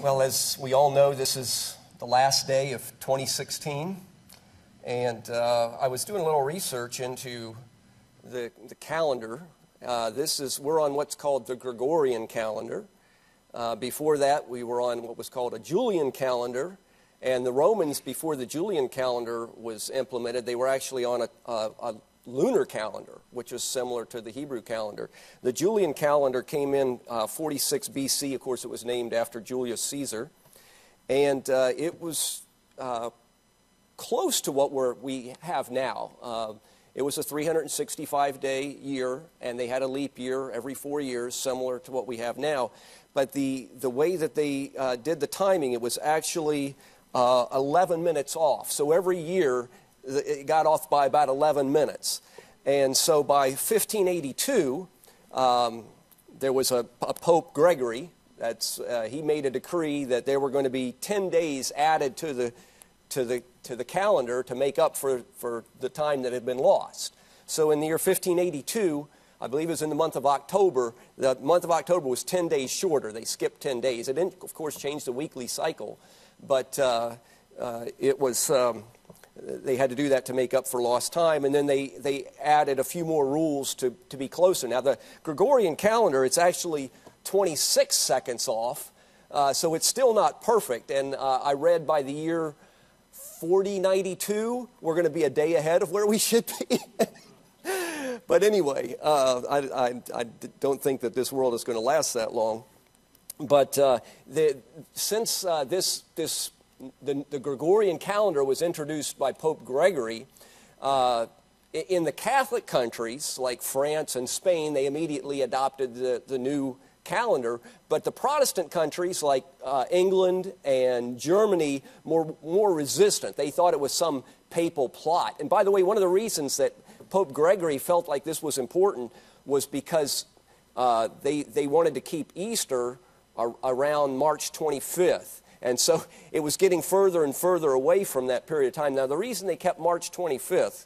Well, as we all know, this is the last day of 2016, and I was doing a little research into the calendar. We're on what's called the Gregorian calendar. Before that, we were on what was called a Julian calendar, and the Romans, before the Julian calendar was implemented, they were actually on a lunar calendar, which is similar to the Hebrew calendar. The Julian calendar came in 46 BC. Of course, it was named after Julius Caesar. And it was close to what we have now. It was a 365-day year, and they had a leap year every 4 years, similar to what we have now. But the way that they did the timing, it was actually 11 minutes off. So every year, it got off by about 11 minutes. And so by 1582, there was a Pope Gregory. He made a decree that there were going to be 10 days added to the calendar to make up for the time that had been lost. So in the year 1582, I believe it was in the month of October, the month of October was 10 days shorter. They skipped 10 days. It didn't, of course, change the weekly cycle, but it was... They had to do that to make up for lost time, and then they added a few more rules to be closer. Now, the Gregorian calendar, it's actually 26 seconds off, so it's still not perfect. And I read by the year 4092, we're going to be a day ahead of where we should be. But anyway, I don't think that this world is going to last that long. But since the Gregorian calendar was introduced by Pope Gregory, in the Catholic countries like France and Spain, they immediately adopted the new calendar. But the Protestant countries like England and Germany more resistant. They thought it was some papal plot. And by the way, one of the reasons that Pope Gregory felt like this was important was because they wanted to keep Easter around March 25th. And so it was getting further and further away from that period of time. Now, the reason they kept March 25th,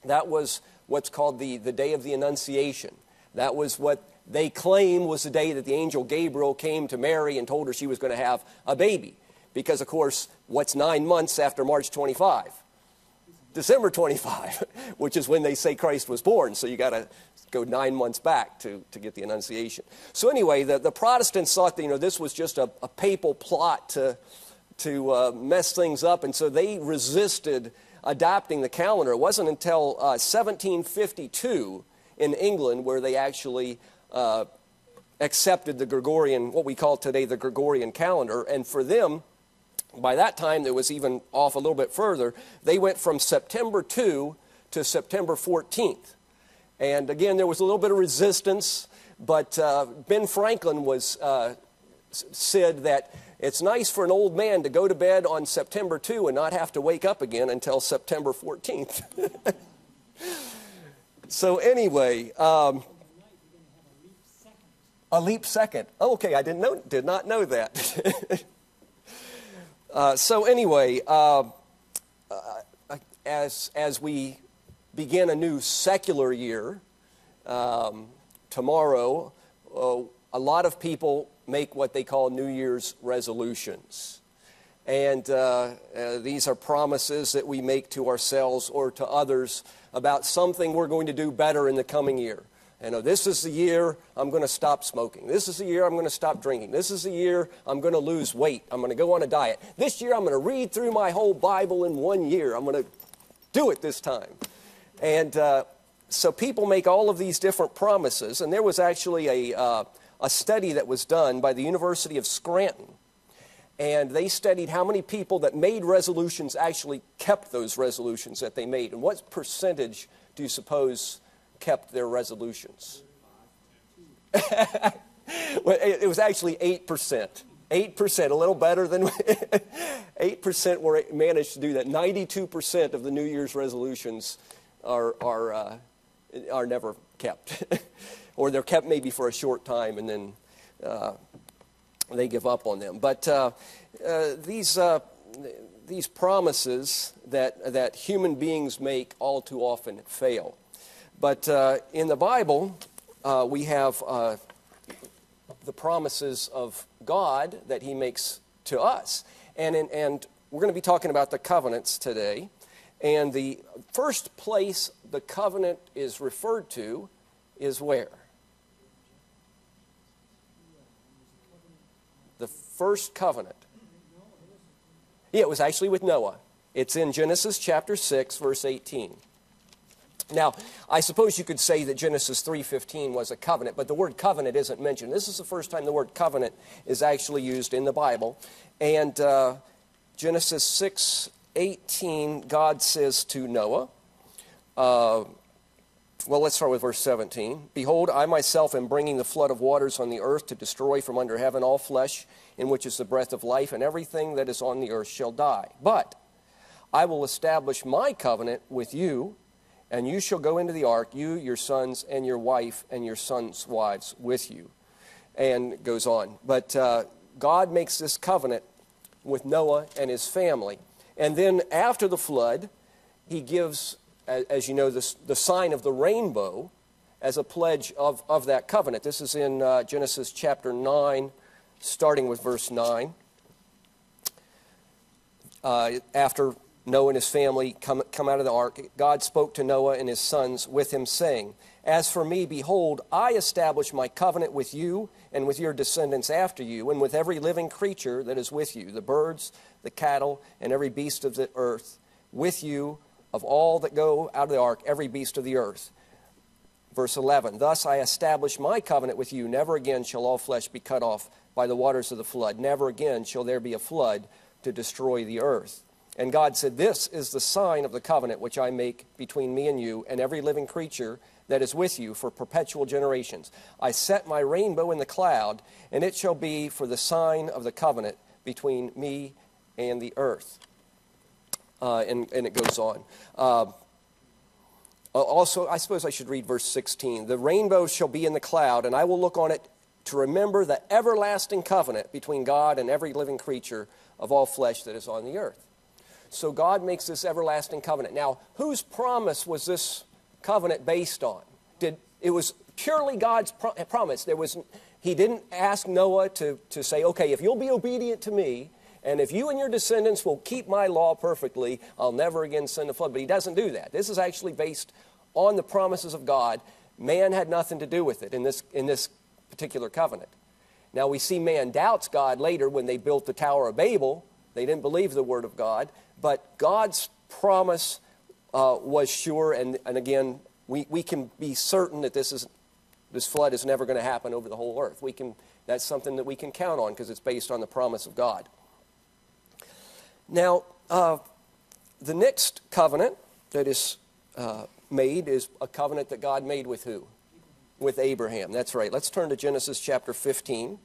that was what's called the Day of the Annunciation. That was what they claim was the day that the angel Gabriel came to Mary and told her she was going to have a baby. Because, of course, what's 9 months after March 25? December 25, which is when they say Christ was born. So you got to go 9 months back to get the Annunciation. So anyway, the Protestants thought that this was just a papal plot to mess things up, and so they resisted adopting the calendar. It wasn't until 1752 in England where they actually accepted the Gregorian, what we call today the Gregorian calendar, and for them, by that time, it was even off a little bit further. They went from September 2 to September 14th. And again, there was a little bit of resistance, but Ben Franklin said that it's nice for an old man to go to bed on September 2 and not have to wake up again until September 14th. So anyway, a leap second. Oh, okay, I did not know that. So anyway, as we begin a new secular year, tomorrow, a lot of people make what they call New Year's resolutions. And these are promises that we make to ourselves or to others about something we're going to do better in the coming year. This is the year I'm going to stop smoking. This is the year I'm going to stop drinking. This is the year I'm going to lose weight. I'm going to go on a diet. This year I'm going to read through my whole Bible in 1 year. I'm going to do it this time. And so people make all of these different promises. And there was actually a study that was done by the University of Scranton. And they studied how many people that made resolutions actually kept those resolutions that they made. And what percentage do you suppose kept their resolutions? Well, it was actually 8%. 8%, a little better than 8% managed to do that. 92% of the New Year's resolutions are never kept, or they're kept maybe for a short time and then they give up on them. But these promises that human beings make all too often fail. But in the Bible, we have the promises of God that he makes to us. And we're going to be talking about the covenants today. And the first place the covenant is referred to is where? The first covenant. Yeah, it was actually with Noah. It's in Genesis chapter 6, verse 18. Now, I suppose you could say that Genesis 3:15 was a covenant, but the word covenant isn't mentioned. This is the first time the word covenant is actually used in the Bible. And Genesis 6:18, God says to Noah, well, let's start with verse 17. Behold, I myself am bringing the flood of waters on the earth to destroy from under heaven all flesh, in which is the breath of life, and everything that is on the earth shall die. But I will establish my covenant with you, and you shall go into the ark, you, your sons, and your wife, and your sons' wives with you. And it goes on. But God makes this covenant with Noah and his family. And then after the flood, he gives, as you know, the sign of the rainbow as a pledge of that covenant. This is in Genesis chapter 9, starting with verse 9. After Noah and his family come out of the ark, God spoke to Noah and his sons with him, saying, As for me, behold, I establish my covenant with you and with your descendants after you, and with every living creature that is with you, the birds, the cattle, and every beast of the earth, with you, of all that go out of the ark, every beast of the earth. Verse 11, Thus I establish my covenant with you. Never again shall all flesh be cut off by the waters of the flood. Never again shall there be a flood to destroy the earth. And God said, This is the sign of the covenant which I make between me and you and every living creature that is with you for perpetual generations. I set my rainbow in the cloud, and it shall be for the sign of the covenant between me and the earth. And it goes on. Also, I suppose I should read verse 16. The rainbow shall be in the cloud, and I will look on it to remember the everlasting covenant between God and every living creature of all flesh that is on the earth. So God makes this everlasting covenant. Now, whose promise was this covenant based on? It was purely God's promise. He didn't ask Noah to say, okay, if you'll be obedient to me, and if you and your descendants will keep my law perfectly, I'll never again send a flood. But he doesn't do that. This is actually based on the promises of God. Man had nothing to do with it in this particular covenant. Now, we see man doubts God later when they built the Tower of Babel. They didn't believe the word of God. But God's promise was sure, and again, we can be certain that this flood is never going to happen over the whole earth. That's something that we can count on because it's based on the promise of God. Now, the next covenant that is made is a covenant that God made with who? With Abraham. That's right. Let's turn to Genesis chapter 15.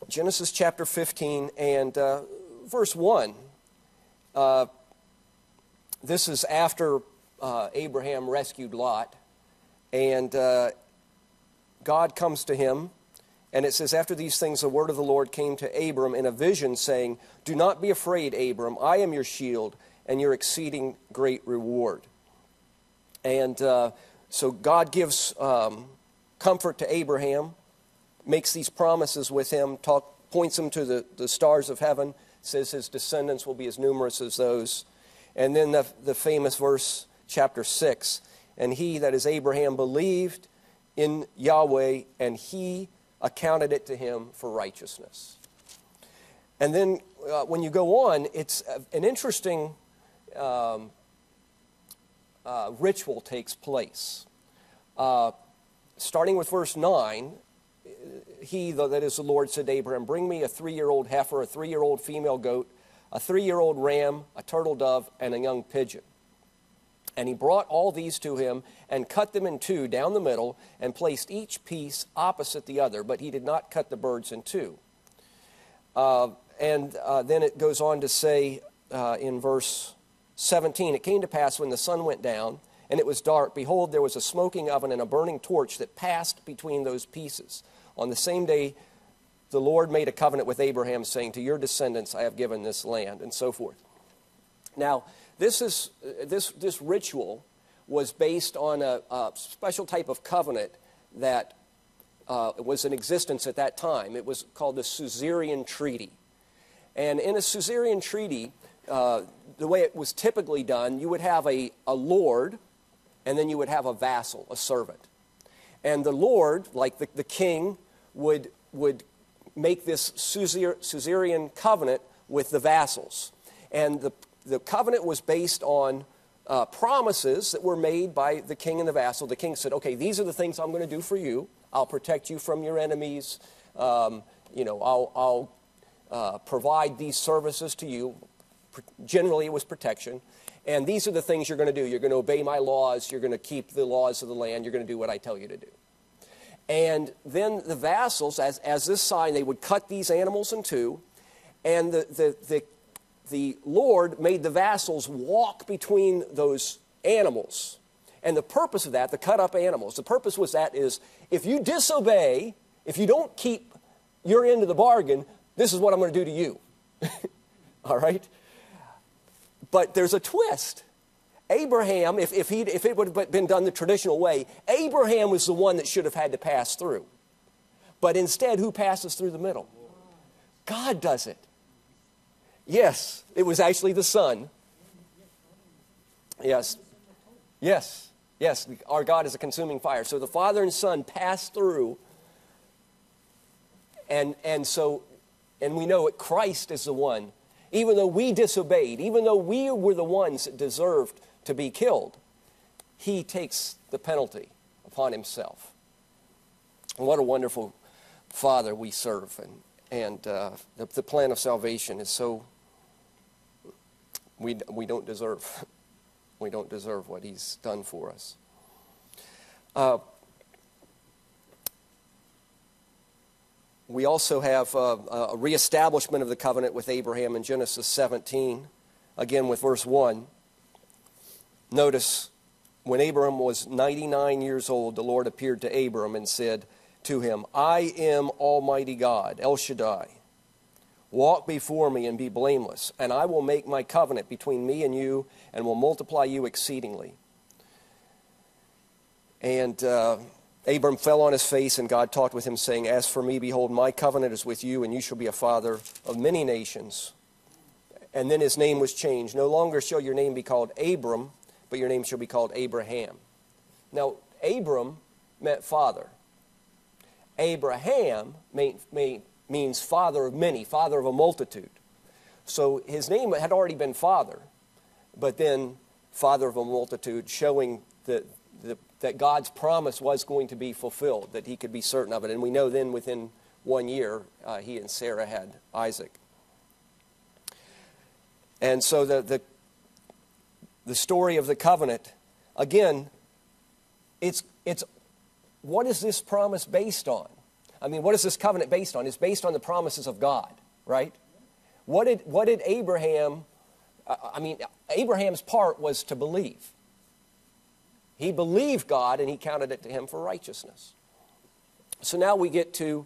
Genesis chapter 15 and verse 1. This is after Abraham rescued Lot. And God comes to him. And it says, After these things the word of the Lord came to Abram in a vision, saying, Do not be afraid, Abram. I am your shield and your exceeding great reward. And so God gives comfort to Abraham, makes these promises with him, points him to the stars of heaven, says his descendants will be as numerous as those. And then the famous verse, chapter 6, And he, that is Abraham, believed in Yahweh, and he accounted it to him for righteousness. And then when you go on, it's an interesting ritual takes place. Starting with verse 9, he, that is the Lord, said to Abraham, Bring me a 3-year-old heifer, a 3-year-old female goat, a 3-year-old ram, a turtle dove, and a young pigeon. And he brought all these to him and cut them in two down the middle and placed each piece opposite the other, but he did not cut the birds in two. Then it goes on to say in verse 17, It came to pass when the sun went down and it was dark, behold, there was a smoking oven and a burning torch that passed between those pieces. On the same day, the Lord made a covenant with Abraham, saying, To your descendants I have given this land, and so forth. Now, this ritual was based on a special type of covenant that was in existence at that time. It was called the Suzerain Treaty. And in a Suzerain Treaty, the way it was typically done, you would have a lord, and then you would have a vassal, a servant. And the lord, like the king, would make this suzerain covenant with the vassals. And the covenant was based on promises that were made by the king and the vassal. The king said, okay, these are the things I'm going to do for you. I'll protect you from your enemies. I'll provide these services to you. Generally, it was protection. And these are the things you're going to do. You're going to obey my laws. You're going to keep the laws of the land. You're going to do what I tell you to do. And then the vassals, as this sign, they would cut these animals in two. And the Lord made the vassals walk between those animals. And the purpose of that, the cut up animals, the purpose was that is, if you disobey, if you don't keep your end of the bargain, this is what I'm going to do to you. All right? But there's a twist. Abraham, if it would have been done the traditional way, Abraham was the one that should have had to pass through. But instead, who passes through the middle? God does it. Yes, it was actually the Son. Yes. Yes. Yes, our God is a consuming fire. So the Father and Son passed through. And we know that Christ is the one. Even though we disobeyed, even though we were the ones that deserved to be killed, he takes the penalty upon himself. And what a wonderful Father we serve. And the plan of salvation is so, we don't deserve. We don't deserve what he's done for us. We also have a reestablishment of the covenant with Abraham in Genesis 17, again with verse 1. Notice, when Abram was 99 years old, the Lord appeared to Abram and said to him, I am Almighty God, El Shaddai. Walk before me and be blameless, and I will make my covenant between me and you, and will multiply you exceedingly. And Abram fell on his face, and God talked with him, saying, As for me, behold, my covenant is with you, and you shall be a father of many nations. And then his name was changed. No longer shall your name be called Abram, but your name shall be called Abraham. Now, Abram meant father. Abraham means father of many, father of a multitude. So his name had already been father, but then father of a multitude, showing that God's promise was going to be fulfilled, that he could be certain of it. And we know then within 1 year, he and Sarah had Isaac. And so the story of the covenant, again, it's what is this promise based on? I mean, what is this covenant based on? It's based on the promises of God, right? What did Abraham, Abraham's part was to believe. He believed God, and he counted it to him for righteousness. So now we get to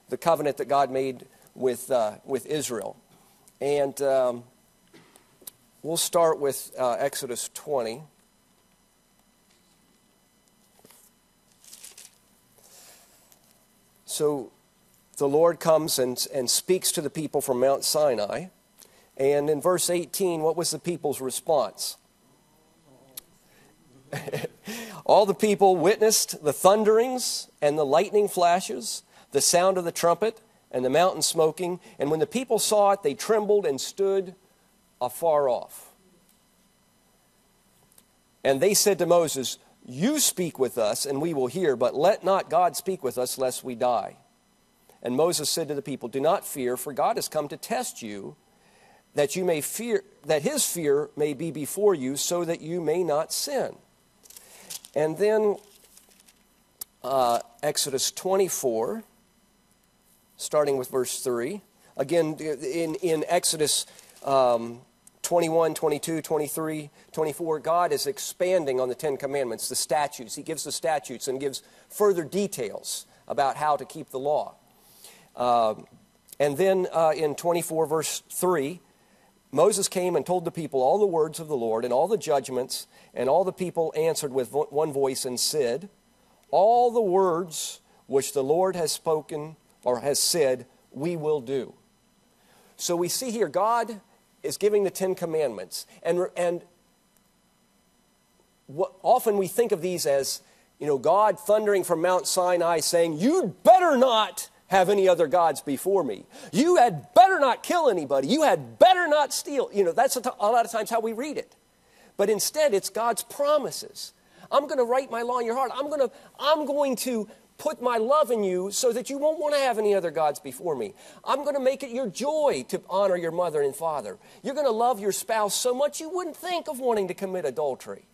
the covenant that God made with Israel. And we'll start with Exodus 20. So the Lord comes and speaks to the people from Mount Sinai. And in verse 18, what was the people's response? All the people witnessed the thunderings and the lightning flashes, the sound of the trumpet and the mountain smoking. And when the people saw it, they trembled and stood afar off. And they said to Moses, You speak with us, and we will hear, but let not God speak with us, lest we die. And Moses said to the people, Do not fear, for God has come to test you, that you may fear, that his fear may be before you, so that you may not sin. And then Exodus 24, starting with verse 3. Again, in Exodus 21, 22, 23, 24, God is expanding on the Ten Commandments, the statutes. He gives the statutes and gives further details about how to keep the law. And then in 24, verse 3, Moses came and told the people all the words of the Lord and all the judgments, and all the people answered with one voice and said, all the words which the Lord has spoken or has said, we will do. So we see here God is giving the 10 Commandments. And often we think of these as, God thundering from Mount Sinai saying, you'd better not have any other gods before me. You had better not kill anybody. You had better not steal. That's a lot of times how we read it. But instead, it's God's promises. I'm going to write my law in your heart. I'm going to put my love in you so that you won't want to have any other gods before me. I'm going to make it your joy to honor your mother and father. You're going to love your spouse so much you wouldn't think of wanting to commit adultery.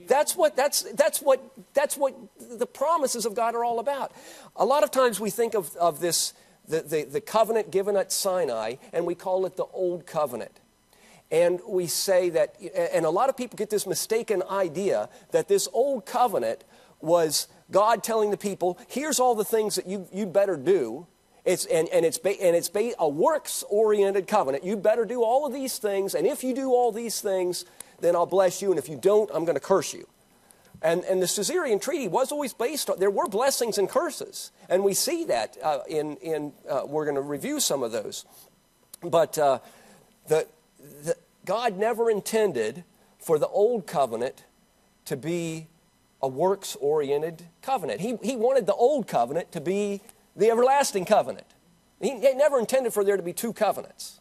That's what the promises of God are all about. A lot of times we think of this, the covenant given at Sinai, and we call it the Old Covenant. And we say that, and a lot of people get this mistaken idea that this Old Covenant was God telling the people, here's all the things that you better do. It's a works-oriented covenant. You better do all of these things, and if you do all these things, then I'll bless you, and if you don't, I'm going to curse you. And the Caesarean Treaty was always based on, there were blessings and curses, and we see that we're going to review some of those. But God never intended for the Old Covenant to be a works-oriented covenant. He wanted the Old Covenant to be the everlasting covenant. He never intended for there to be two covenants.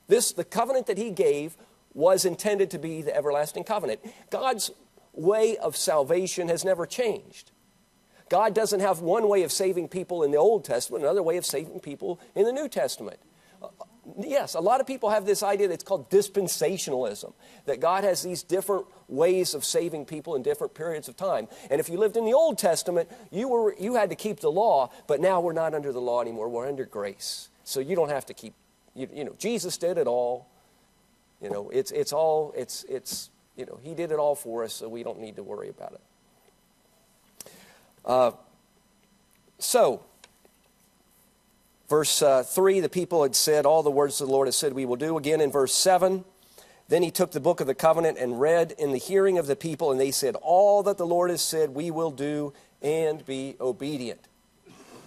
The covenant that he gave was intended to be the everlasting covenant. God's way of salvation has never changed. God doesn't have one way of saving people in the Old Testament, another way of saving people in the New Testament. Yes, a lot of people have this idea that's called dispensationalism, that God has these different ways of saving people in different periods of time. And if you lived in the Old Testament, you had to keep the law, but now we're not under the law anymore. We're under grace. So you don't have to keep, Jesus did it all. He did it all for us, so we don't need to worry about it. Verse 3, the people had said, all the words of the Lord has said we will do. Again in verse 7, then he took the book of the covenant and read in the hearing of the people, and they said, all that the Lord has said we will do and be obedient.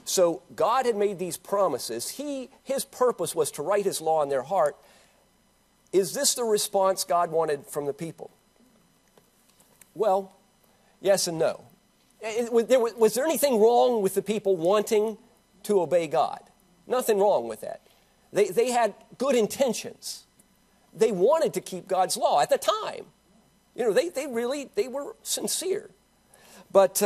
So God had made these promises. His purpose was to write his law in their heart. Is this the response God wanted from the people? Well, yes and no. Was there anything wrong with the people wanting to obey God? Nothing wrong with that. They had good intentions. They wanted to keep God's law at the time. They were sincere. But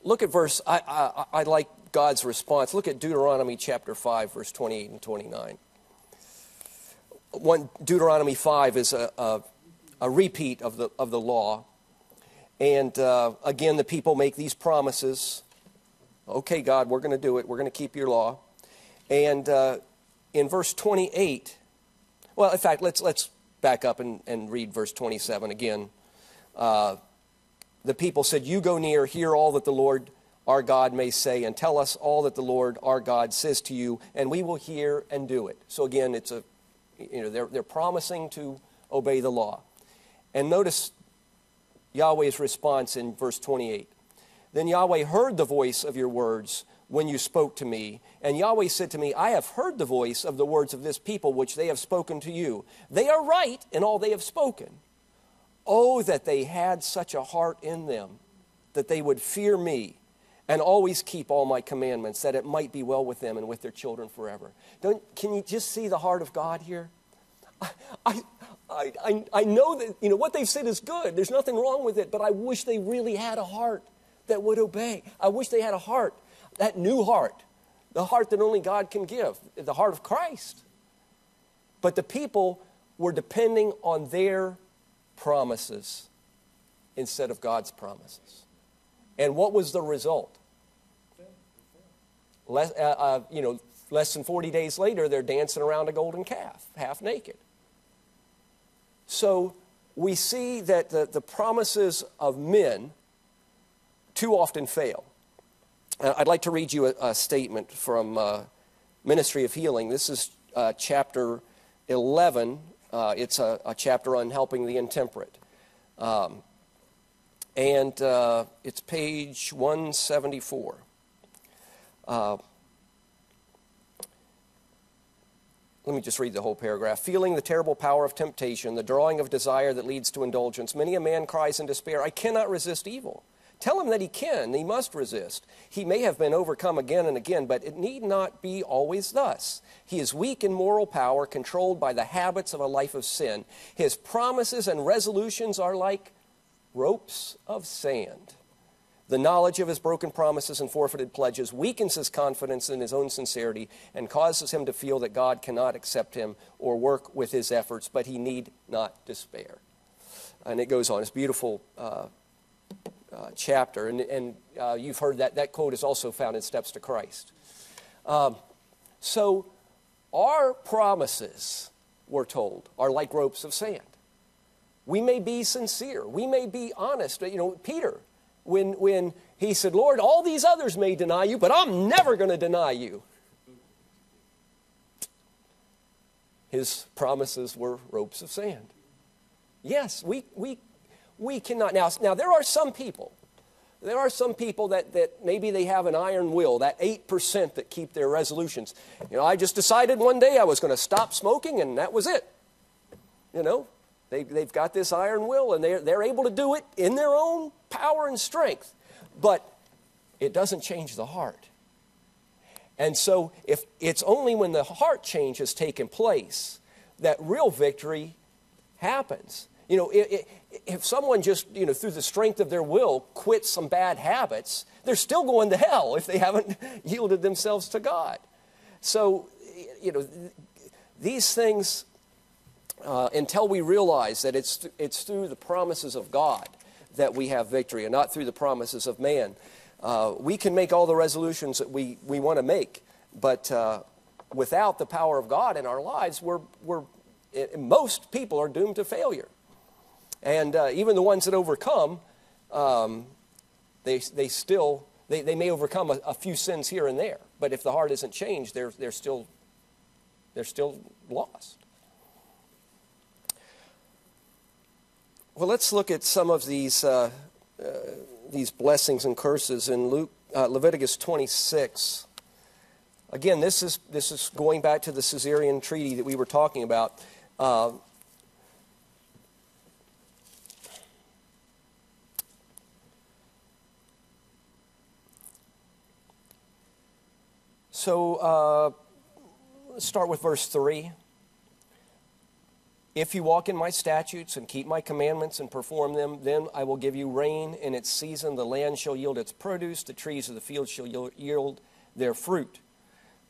look at verse, I like God's response. Look at Deuteronomy chapter 5, verse 28 and 29. Deuteronomy 5 is a repeat of the law. And again, the people make these promises. Okay, God, we're going to do it. We're going to keep your law. And in verse 28, well, in fact, let's back up and read verse 27 again. The people said, you go near, hear all that the Lord our God may say, and tell us all that the Lord our God says to you, and we will hear and do it. So again, it's they're promising to obey the law. And notice Yahweh's response in verse 28. Then Yahweh heard the voice of your words when you spoke to me. And Yahweh said to me, I have heard the voice of the words of this people which they have spoken to you. They are right in all they have spoken. Oh, that they had such a heart in them, that they would fear me and always keep all my commandments, that it might be well with them and with their children forever. Can you just see the heart of God here? I know that what they've said is good. There's nothing wrong with it, but I wish they really had a heart that would obey. I wish they had a heart, that new heart, the heart that only God can give, the heart of Christ. But the people were depending on their promises instead of God's promises. And what was the result? Less than 40 days later, they're dancing around a golden calf, half naked. So we see that the promises of men too often fail. I'd like to read you a statement from Ministry of Healing. This is chapter 11. It's a chapter on helping the intemperate. And it's page 174. Let me just read the whole paragraph. Feeling the terrible power of temptation, the drawing of desire that leads to indulgence, many a man cries in despair, I cannot resist evil. Tell him that he can, he must resist. He may have been overcome again and again, but it need not be always thus. He is weak in moral power, controlled by the habits of a life of sin. His promises and resolutions are like ropes of sand. The knowledge of his broken promises and forfeited pledges weakens his confidence in his own sincerity and causes him to feel that God cannot accept him or work with his efforts, but he need not despair. And it goes on. It's a beautiful chapter. And you've heard that quote is also found in Steps to Christ. So our promises, we're told, are like ropes of sand. We may be sincere. We may be honest. You know, Peter, when he said, Lord, all these others may deny you, but I'm never going to deny you. His promises were ropes of sand. Yes, we cannot. Now there are some people. There are some people that maybe they have an iron will, that 8% that keep their resolutions. You know, I just decided one day I was going to stop smoking, and that was it. You know, they've got this iron will, and they're able to do it in their own power and strength. But it doesn't change the heart. And so if it's only when the heart change has taken place that real victory happens. You know, if someone just, you know, through the strength of their will quits some bad habits, they're still going to hell if they haven't yielded themselves to God. So, you know, these things, until we realize that it's through the promises of God that we have victory and not through the promises of man, we can make all the resolutions that we want to make, but without the power of God in our lives, most people are doomed to failure. And even the ones that overcome, they may overcome a few sins here and there. But if the heart isn't changed, they're still lost. Well, let's look at some of these blessings and curses in Leviticus 26. Again, this is going back to the Caesarean treaty that we were talking about. So let's start with verse 3. If you walk in my statutes and keep my commandments and perform them, then I will give you rain in its season. The land shall yield its produce. The trees of the field shall yield their fruit.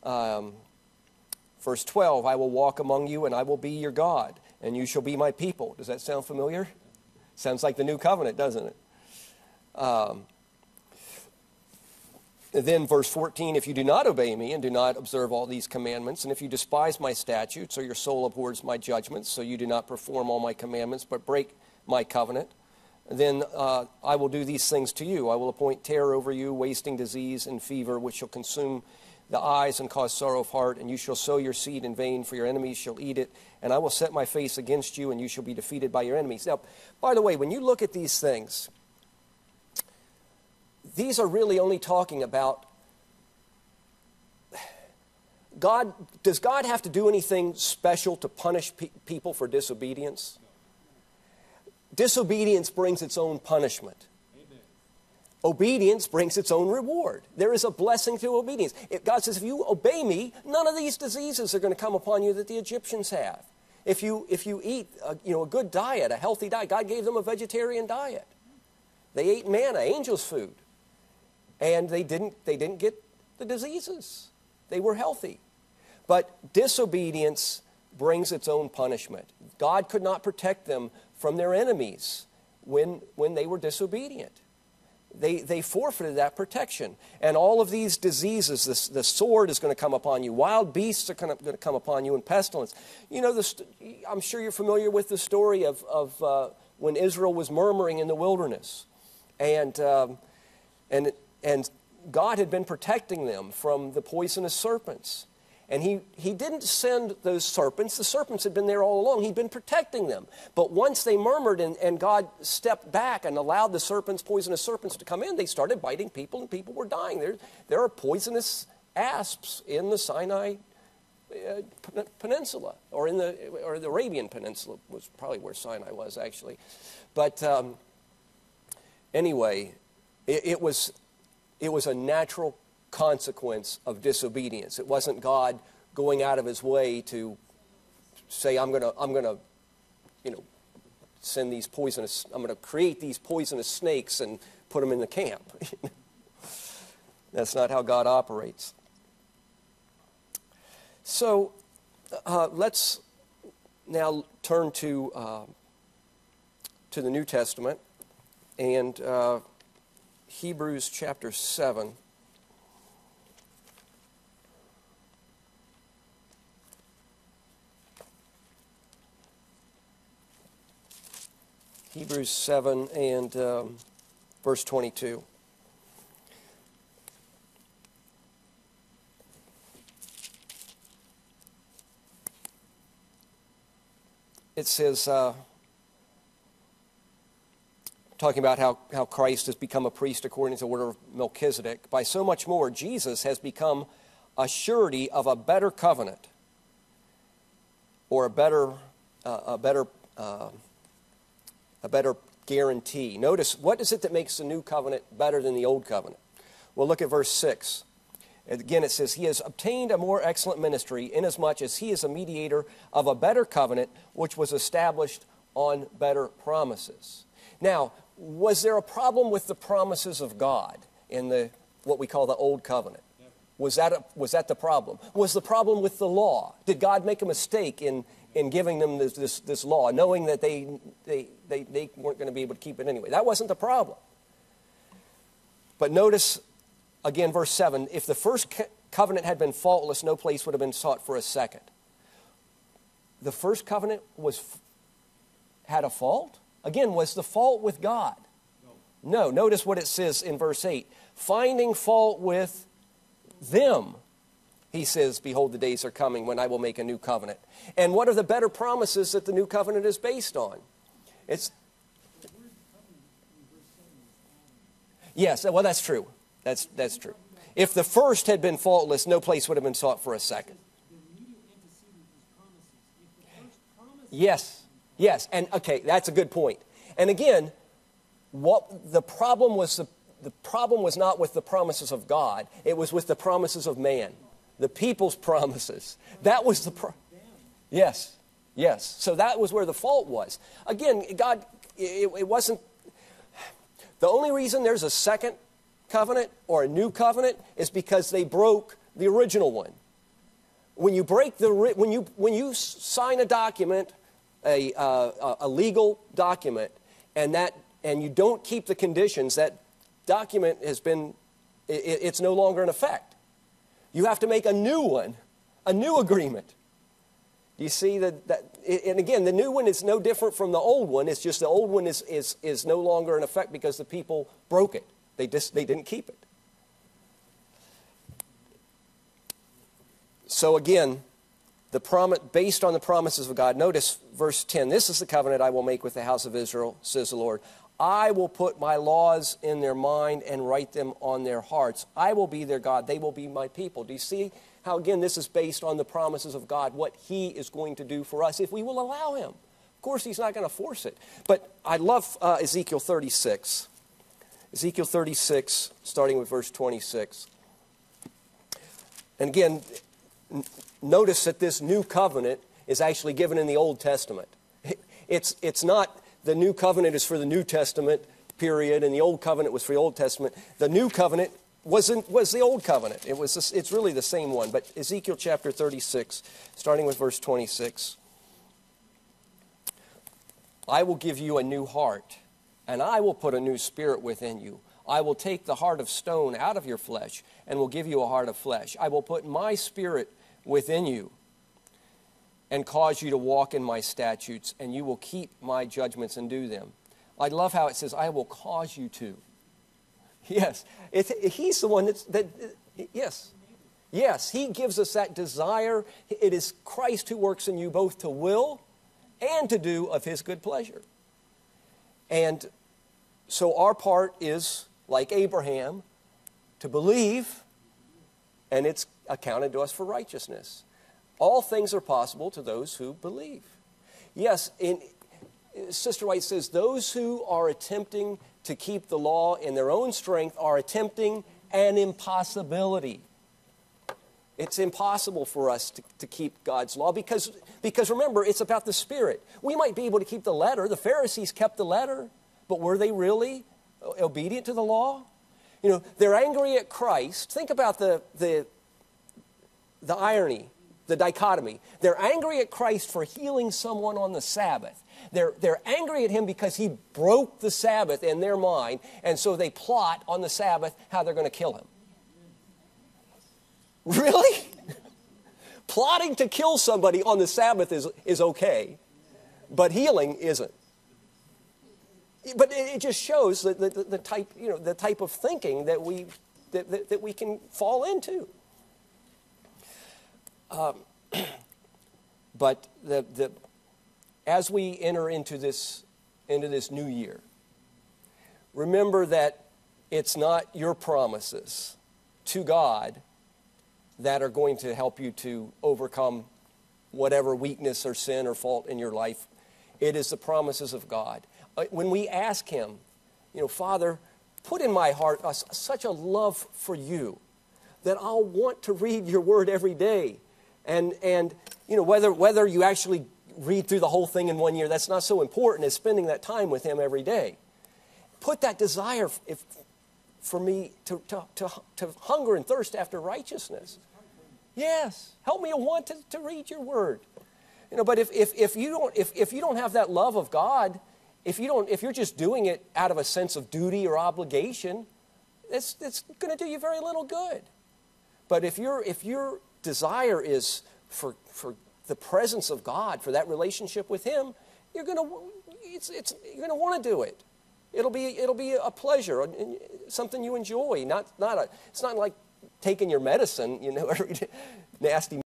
Verse 12, I will walk among you and I will be your God, and you shall be my people. Does that sound familiar? Sounds like the new covenant, doesn't it? Then verse 14, if you do not obey me and do not observe all these commandments, and if you despise my statutes, or your soul abhors my judgments, so you do not perform all my commandments, but break my covenant, then I will do these things to you. I will appoint terror over you, wasting disease and fever, which shall consume the eyes and cause sorrow of heart, and you shall sow your seed in vain, for your enemies shall eat it, and I will set my face against you, and you shall be defeated by your enemies. Now, by the way, when you look at these things, these are really only talking about God. Does God have to do anything special to punish people for disobedience? Disobedience brings its own punishment. Amen. Obedience brings its own reward. There is a blessing to obedience. God says, if you obey me, none of these diseases are going to come upon you that the Egyptians have. If you eat a good diet, a healthy diet, God gave them a vegetarian diet. They ate manna, angels' food. And they didn't get the diseases. They were healthy. But disobedience brings its own punishment. God could not protect them from their enemies when they were disobedient. They forfeited that protection. And all of these diseases, the sword is going to come upon you. Wild beasts are going to come upon you, and pestilence. You know, I'm sure you're familiar with the story of when Israel was murmuring in the wilderness. And God had been protecting them from the poisonous serpents. And he didn't send those serpents. The serpents had been there all along. He'd been protecting them. But once they murmured and God stepped back and allowed the serpents, poisonous serpents, to come in, they started biting people and people were dying. There are poisonous asps in the Sinai Peninsula, or the Arabian Peninsula was probably where Sinai was actually. But anyway, it was a natural consequence of disobedience. It wasn't God going out of his way to say, I'm gonna send these poisonous, I'm gonna create these poisonous snakes and put them in the camp. That's not how God operates. So let's now turn to the New Testament and Hebrews chapter 7. Hebrews 7 and verse 22. It says, talking about how Christ has become a priest according to the order of Melchizedek, by so much more Jesus has become a surety of a better covenant, or a better guarantee. Notice, what is it that makes the new covenant better than the old covenant? Well, look at verse 6. Again, it says, he has obtained a more excellent ministry, inasmuch as he is a mediator of a better covenant, which was established on better promises. Now, was there a problem with the promises of God in what we call the old covenant? Was that the problem? Was the problem with the law? Did God make a mistake in giving them this law, knowing that they weren't going to be able to keep it anyway? That wasn't the problem. But notice, again, verse 7, if the first covenant had been faultless, no place would have been sought for a second. The first covenant had a fault? Again, was the fault with God? No. Notice what it says in verse 8. Finding fault with them, he says, behold, the days are coming when I will make a new covenant. And what are the better promises that the new covenant is based on? Yes, well, that's true. That's true. If the first had been faultless, no place would have been sought for a second. Yes, and okay, that's a good point. And again, what the problem was not with the promises of God, it was with the promises of man, the people's promises. That was Yes. So that was where the fault was. Again, God, it wasn't. The only reason there's a second covenant or a new covenant is because they broke the original one. When you break when you sign a document, a legal document, and you don't keep the conditions, that document it's no longer in effect. You have to make a new one, a new agreement. You see that and again, the new one is no different from the old one. It's just the old one is no longer in effect because the people broke it. They didn't keep it. So again, based on the promises of God, notice verse 10. This is the covenant I will make with the house of Israel, says the Lord. I will put my laws in their mind and write them on their hearts. I will be their God. They will be my people. Do you see how, again, this is based on the promises of God, what he is going to do for us if we will allow him. Of course, he's not going to force it. But I love Ezekiel 36. Ezekiel 36, starting with verse 26. And again, notice that this new covenant is actually given in the Old Testament. It's not the new covenant is for the New Testament period, and the Old Covenant was for the Old Testament. The new covenant was the Old Covenant. It's really the same one. But Ezekiel chapter 36, starting with verse 26. I will give you a new heart, and I will put a new spirit within you. I will take the heart of stone out of your flesh, and will give you a heart of flesh. I will put my spirit within you, and cause you to walk in my statutes, and you will keep my judgments and do them. I love how it says, I will cause you to. Yes, he's the one yes. Yes, he gives us that desire. It is Christ who works in you both to will and to do of his good pleasure. And so our part is, like Abraham, to believe, and it's accounted to us for righteousness. All things are possible to those who believe. Yes, Sister Wright says, those who are attempting to keep the law in their own strength are attempting an impossibility. It's impossible for us to keep God's law because remember, it's about the Spirit. We might be able to keep the letter. The Pharisees kept the letter, but were they really obedient to the law? You know, they're angry at Christ. Think about the irony, the dichotomy. They're angry at Christ for healing someone on the Sabbath. They're angry at him because he broke the Sabbath in their mind, and so they plot on the Sabbath how they're going to kill him. Really? Plotting to kill somebody on the Sabbath is okay, but healing isn't. But it just shows the type of thinking that we can fall into. But as we enter into this new year, remember that it's not your promises to God that are going to help you to overcome whatever weakness or sin or fault in your life. It is the promises of God. When we ask him, Father, put in my heart such a love for you that I'll want to read your word every day. And whether you actually read through the whole thing in 1 year, that's not so important as spending that time with him every day. Put that desire for me to hunger and thirst after righteousness. Yes, help me to want to read your word. But if you don't have that love of God, if you're just doing it out of a sense of duty or obligation, it's going to do you very little good. But if your desire is for the presence of God, for that relationship with him, you're going to want to do it. It'll be a pleasure, something you enjoy. It's not like taking your medicine, every nasty